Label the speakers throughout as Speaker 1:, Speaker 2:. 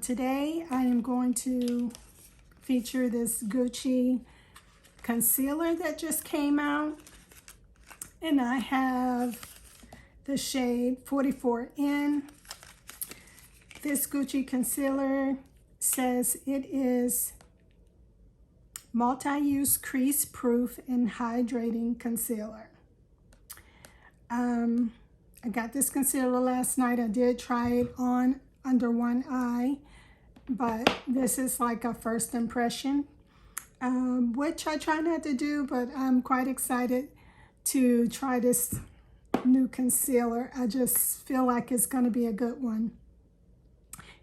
Speaker 1: Today I am going to feature this Gucci concealer that just came out, and I have the shade 44N. This Gucci concealer says it is multi-use crease proof and hydrating concealer. I got this concealer last night. I did try it on under one eye, but this is like a first impression, which I try not to do, but I'm quite excited to try this new concealer. I just feel like it's going to be a good one.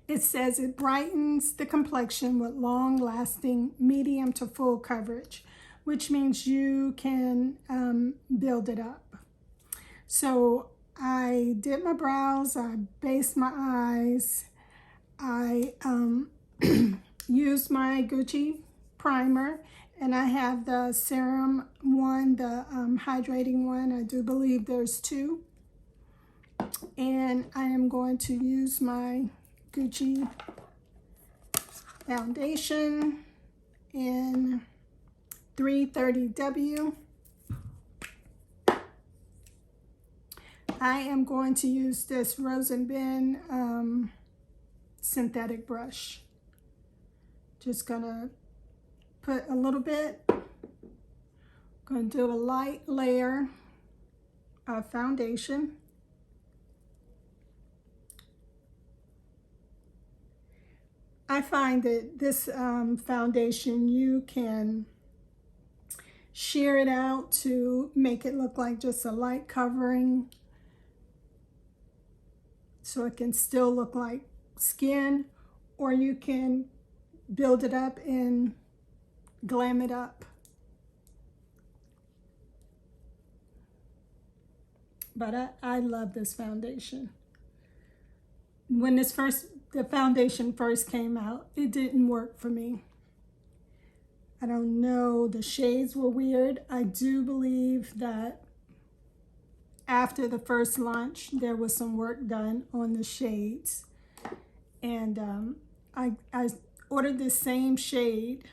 Speaker 1: It says it brightens the complexion with long-lasting medium to full coverage, which means you can build it up. So I did my brows, I based my eyes, I used my Gucci primer, and I have the serum one, the hydrating one. I do believe there's two. And I am going to use my Gucci foundation in 330W. I am going to use this Rose & Ben synthetic brush. Just gonna put a little bit. Gonna do a light layer of foundation. I find that this foundation, you can shear it out to make it look like just a light covering, so it can still look like skin, or you can build it up and glam it up. But I love this foundation. When the foundation first came out, it didn't work for me. I don't know, the shades were weird. I do believe that after the first launch, there was some work done on the shades. And I ordered the same shade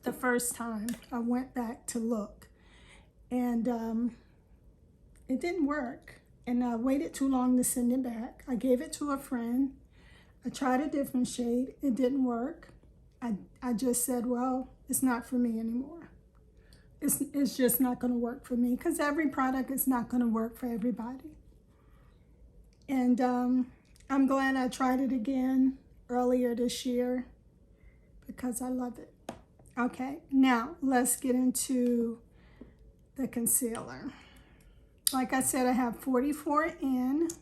Speaker 1: the first time. I went back to look, and it didn't work. And I waited too long to send it back. I gave it to a friend. I tried a different shade. It didn't work. I just said, well, it's not for me anymore. It's just not going to work for me, because every product is not going to work for everybody. And I'm glad I tried it again earlier this year, because I love it. Okay, now let's get into the concealer. Like I said, I have 44N,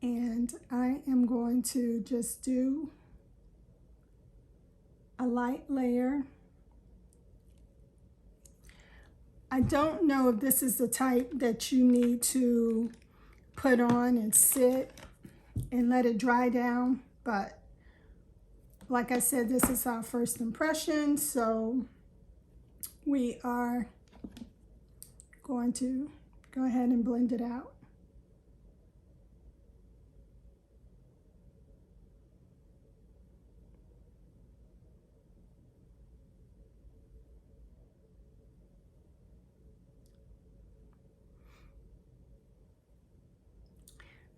Speaker 1: and I am going to just do a light layer. I don't know if this is the type that you need to put on and sit and let it dry down, but like I said, this is our first impression, so we are going to go ahead and blend it out.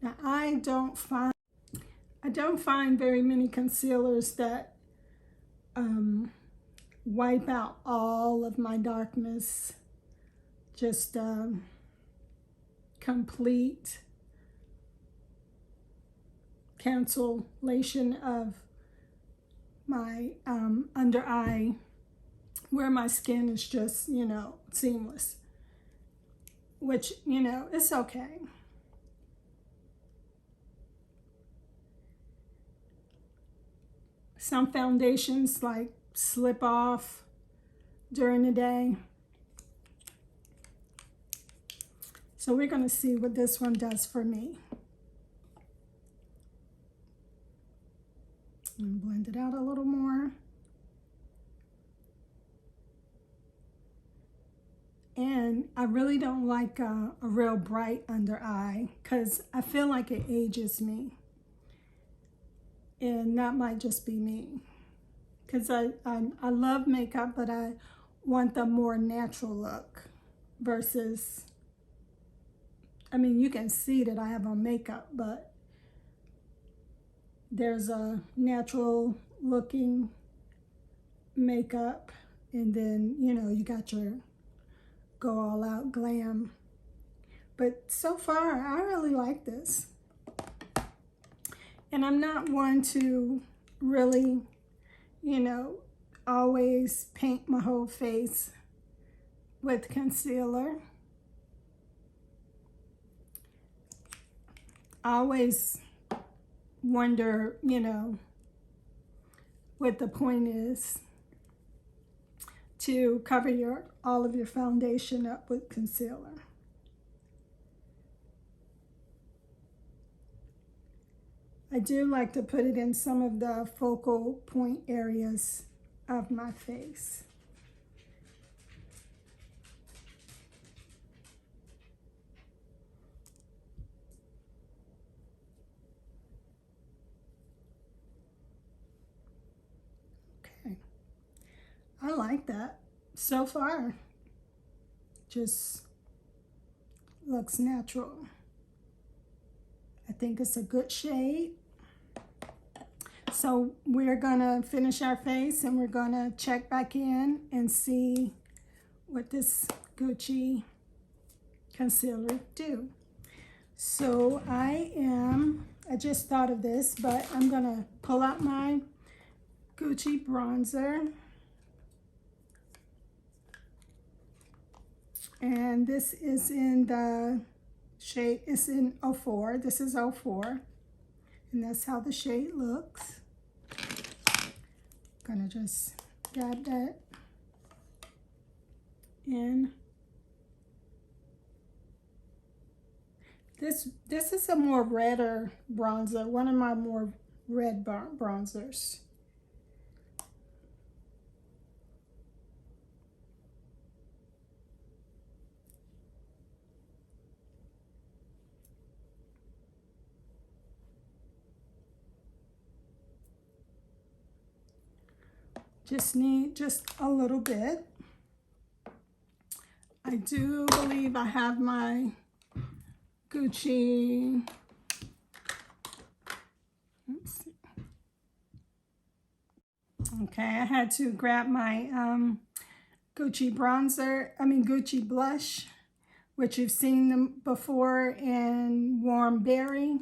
Speaker 1: Now, I don't find very many concealers that wipe out all of my darkness. Just complete cancellation of my under eye, where my skin is just, seamless, which, it's okay. Some foundations like slip off during the day. So we're going to see what this one does for me. And blend it out a little more. And I really don't like a real bright under eye, because I feel like it ages me. And that might just be me. Because I love makeup, but I want the more natural look versus, I mean, you can see that I have on makeup, but there's a natural looking makeup, and then, you know, you got your go all out glam. But so far, I really like this. And I'm not one to really, you know, always paint my whole face with concealer. I always wonder, you know, what the point is to cover all of your foundation up with concealer. I do like to put it in some of the focal point areas of my face. Okay, I like that. So far, just looks natural. I think it's a good shade. So we're gonna finish our face and we're gonna check back in and see what this Gucci concealer do. So I just thought of this, but I'm gonna pull out my Gucci bronzer. And this is in the shade, it's in 04. This is 04. And that's how the shade looks. Gonna just dab that in. This is a more redder bronzer, one of my more red bronzers. Just need just a little bit. I do believe I have my Gucci, let's see. Okay, I had to grab my Gucci blush, which you've seen them before in Warm Berry.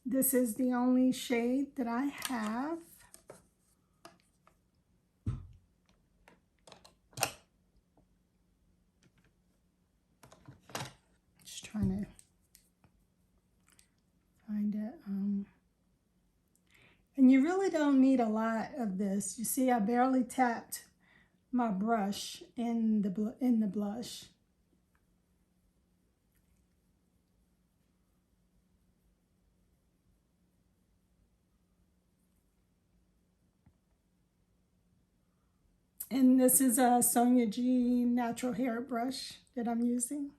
Speaker 1: This is the only shade that I have. Just trying to find it. And you really don't need a lot of this. You see, I barely tapped my brush in the blush. And this is a Sonia G natural hair brush that I'm using.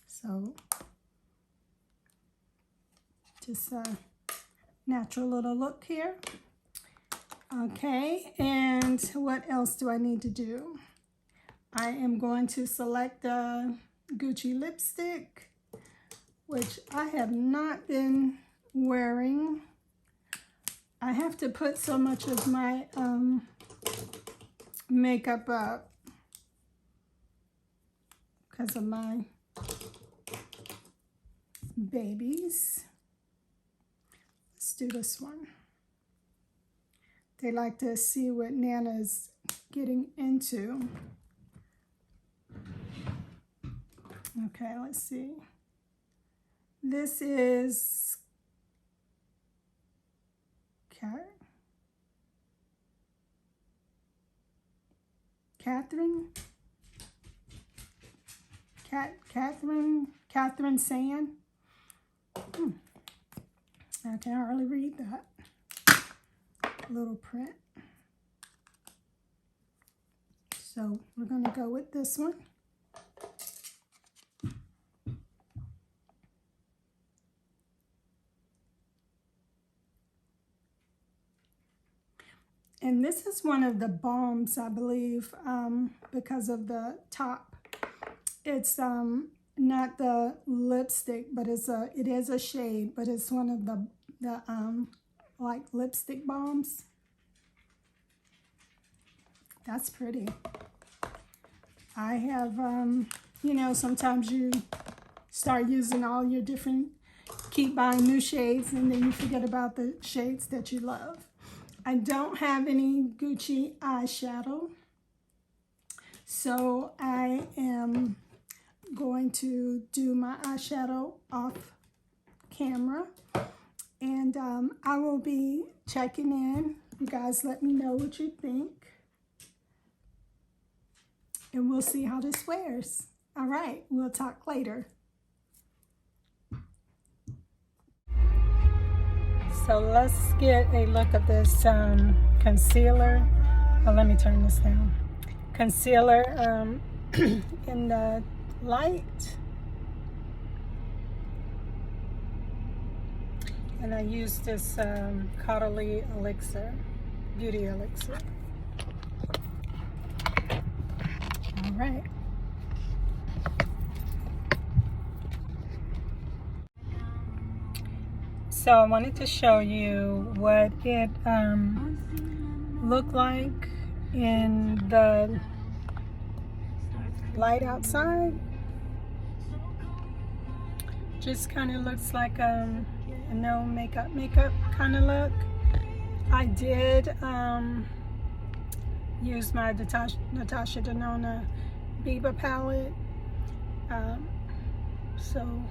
Speaker 1: So just a natural little look here. Okay, and what else do I need to do? I am going to select the Gucci lipstick, which I have not been wearing. I have to put so much of my makeup up because of my babies. Let's do this one. They like to see what Nana's getting into. Okay, let's see. This is Catherine Sand. I can hardly read that little print. So we're going to go with this one. And this is one of the balms, I believe, because of the top. It's not the lipstick, but it is a shade, but it's one of the like lipstick balms. That's pretty. I have, you know, sometimes you start using all your different, keep buying new shades, and then you forget about the shades that you love. I don't have any Gucci eyeshadow, so I am going to do my eyeshadow off camera, and I will be checking in. You guys let me know what you think, and we'll see how this wears. All right, we'll talk later. So let's get a look at this concealer. Oh, let me turn this down. Concealer in the light. And I use this Caudalie Elixir, Beauty Elixir. All right. So I wanted to show you what it looked like in the light outside. Just kind of looks like a no makeup kind of look. I did use my Natasha Denona Biba palette. So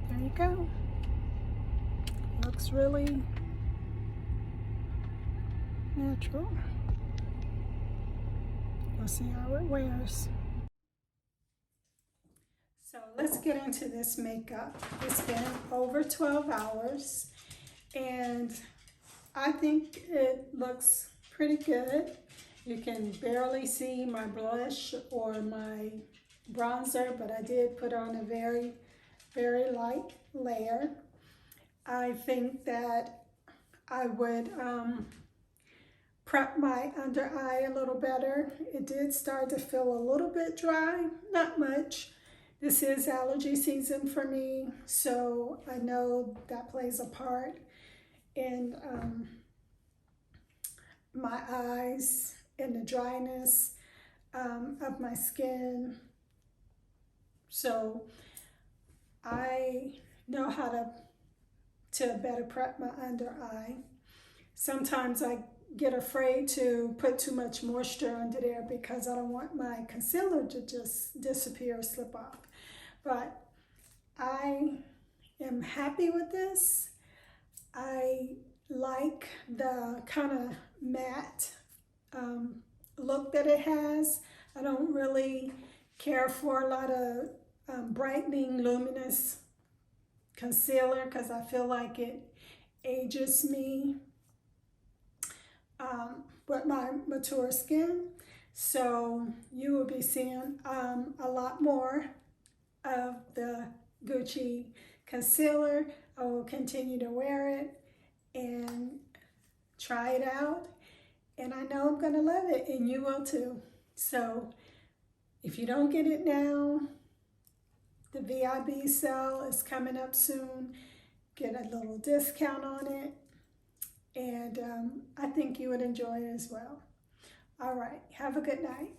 Speaker 1: there you go. Looks really natural. We'll see how it wears. So let's get into this makeup. It's been over 12 hours and I think it looks pretty good. You can barely see my blush or my bronzer, but I did put on a very, very light layer. I think that I would prep my under eye a little better. It did start to feel a little bit dry, not much. This is allergy season for me, so I know that plays a part in my eyes and the dryness of my skin. So I know how to better prep my under eye. Sometimes I get afraid to put too much moisture under there because I don't want my concealer to just disappear or slip off. But I am happy with this. I like the kind of matte look that it has. I don't really care for a lot of brightening, luminous concealer because I feel like it ages me with my mature skin. So you will be seeing a lot more of the Gucci concealer. I will continue to wear it and try it out, and I know I'm gonna love it, and you will too. So if you don't get it now, the VIB sale is coming up soon. Get a little discount on it, and I think you would enjoy it as well. All right, have a good night.